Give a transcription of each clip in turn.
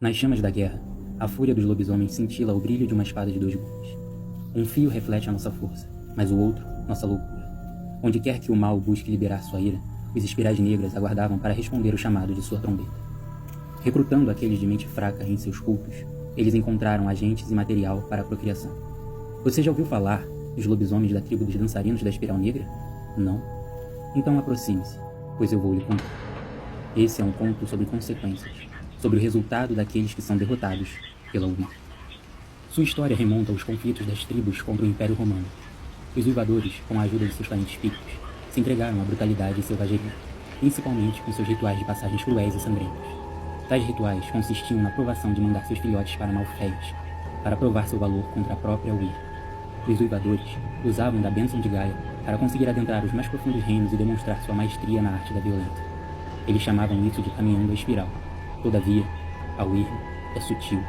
Nas chamas da guerra, a fúria dos lobisomens cintila o brilho de uma espada de 2 gumes. Um fio reflete a nossa força, mas o outro, nossa loucura. Onde quer que o mal busque liberar sua ira, os espirais negras aguardavam para responder o chamado de sua trombeta. Recrutando aqueles de mente fraca em seus cultos, eles encontraram agentes e material para a procriação. Você já ouviu falar dos lobisomens da tribo dos dançarinos da Espiral Negra? Não? Então aproxime-se, pois eu vou lhe contar. Esse é um conto sobre consequências, sobre o resultado daqueles que são derrotados pela Uir. Sua história remonta aos conflitos das tribos contra o Império Romano. Os uivadores, com a ajuda de seus parentes pictos, se entregaram à brutalidade e selvageria, principalmente com seus rituais de passagens cruéis e sangrentos. Tais rituais consistiam na provação de mandar seus filhotes para Malféias, para provar seu valor contra a própria Uir. Os uivadores usavam da bênção de Gaia para conseguir adentrar os mais profundos reinos e demonstrar sua maestria na arte da violência. Eles chamavam isso de caminhando a espiral. Todavia, a Uir é sutil.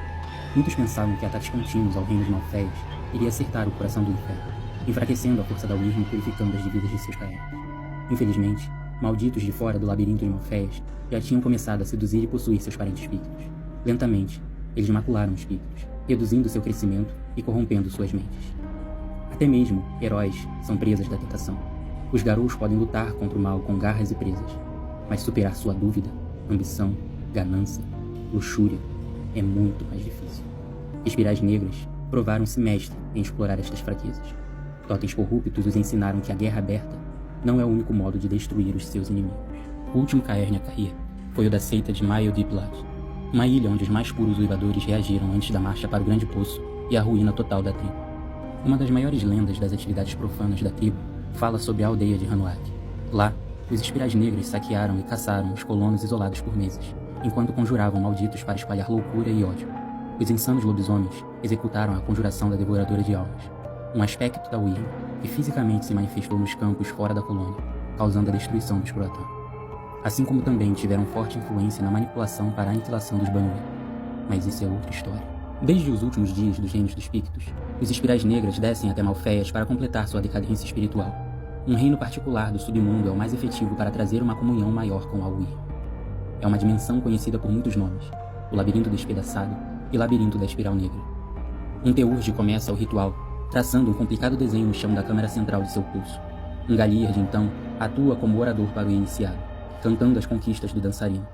Muitos pensavam que ataques contínuos ao reino de Malféias iria acertar o coração do inferno, enfraquecendo a força da Uir e purificando as dívidas de seus caernos. Infelizmente, malditos de fora do labirinto de Malféias já tinham começado a seduzir e possuir seus parentes pictos. Lentamente, eles macularam os pictos, reduzindo seu crescimento e corrompendo suas mentes. Até mesmo heróis são presas da tentação. Os garous podem lutar contra o mal com garras e presas, mas superar sua dúvida, ambição, ganância, luxúria é muito mais difícil. Espirais negras provaram-se mestres em explorar estas fraquezas. Totens corruptos os ensinaram que a guerra aberta não é o único modo de destruir os seus inimigos. O último caerne a cair foi o da seita de Maio Diplad, uma ilha onde os mais puros uivadores reagiram antes da marcha para o Grande Poço e a ruína total da tribo. Uma das maiores lendas das atividades profanas da tribo fala sobre a aldeia de Hanuak. Lá, os espirais negros saquearam e caçaram os colonos isolados por meses, enquanto conjuravam malditos para espalhar loucura e ódio. Os insanos lobisomens executaram a conjuração da Devoradora de Almas, um aspecto da Uir que fisicamente se manifestou nos campos fora da colônia, causando a destruição dos Croatan. Assim como também tiveram forte influência na manipulação para a aniquilação dos Banui. Mas isso é outra história. Desde os últimos dias dos reinos dos Pictos, os espirais negras descem até Malféias para completar sua decadência espiritual. Um reino particular do submundo é o mais efetivo para trazer uma comunhão maior com a Uir. É uma dimensão conhecida por muitos nomes, o Labirinto Despedaçado e Labirinto da Espiral Negra. Um Teurge começa o ritual, traçando um complicado desenho no chão da câmara central de seu pulso. Um Galíard, então, atua como orador para o iniciado, cantando as conquistas do dançarino.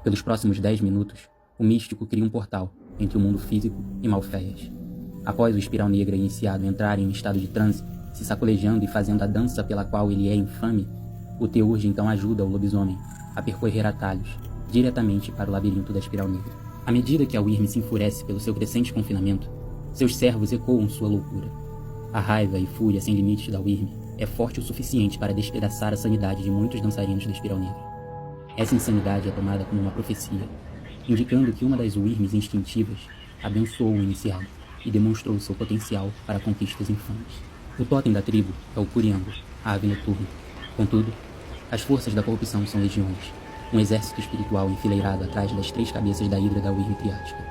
Pelos próximos 10 minutos, o místico cria um portal entre o mundo físico e Malféias. Após o Espiral Negra iniciado entrar em um estado de transe, se sacolejando e fazendo a dança pela qual ele é infame, o Teurge então ajuda o lobisomem a percorrer atalhos diretamente para o labirinto da Espiral Negra. À medida que a Wyrm se enfurece pelo seu crescente confinamento, seus servos ecoam sua loucura. A raiva e fúria sem limites da Wyrm é forte o suficiente para despedaçar a sanidade de muitos dançarinos da Espiral Negra. Essa insanidade é tomada como uma profecia, indicando que uma das Wyrms instintivas abençoou o iniciado e demonstrou seu potencial para conquistas infames. O totem da tribo é o Curiango, a ave noturna. Contudo, as forças da corrupção são legiões, um exército espiritual enfileirado atrás das 3 cabeças da hidra da Wyrm triática,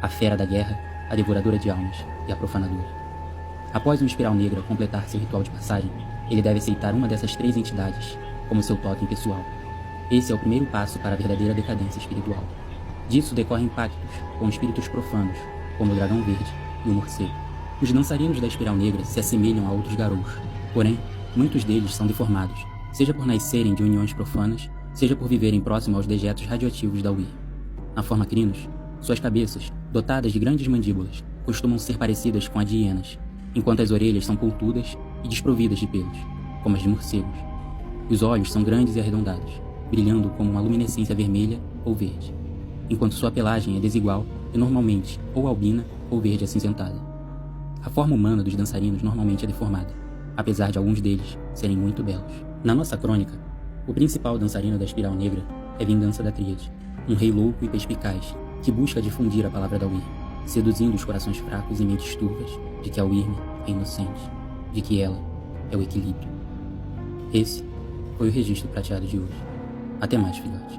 a fera da guerra, a devoradora de almas e a profanadora. Após um Espiral Negra completar seu ritual de passagem, ele deve aceitar uma dessas 3 entidades como seu totem pessoal. Esse é o primeiro passo para a verdadeira decadência espiritual. Disso decorrem pactos com espíritos profanos, como o Dragão Verde e o Morcego. Os dançarinos da Espiral Negra se assemelham a outros garous, porém, muitos deles são deformados, seja por nascerem de uniões profanas, seja por viverem próximo aos dejetos radioativos da Uir. Na forma crinos, suas cabeças, dotadas de grandes mandíbulas, costumam ser parecidas com a de hienas, enquanto as orelhas são pontudas e desprovidas de pelos, como as de morcegos. Os olhos são grandes e arredondados, brilhando como uma luminescência vermelha ou verde, enquanto sua pelagem é desigual e normalmente ou albina ou verde acinzentada. A forma humana dos dançarinos normalmente é deformada, apesar de alguns deles serem muito belos. Na nossa crônica, o principal dançarino da Espiral Negra é Vingança da Tríade, um rei louco e perspicaz que busca difundir a palavra da Wyrm, seduzindo os corações fracos e mentes turvas de que a Wyrm é inocente, de que ela é o equilíbrio. Esse foi o Registro Prateado de hoje. Até mais, filhote.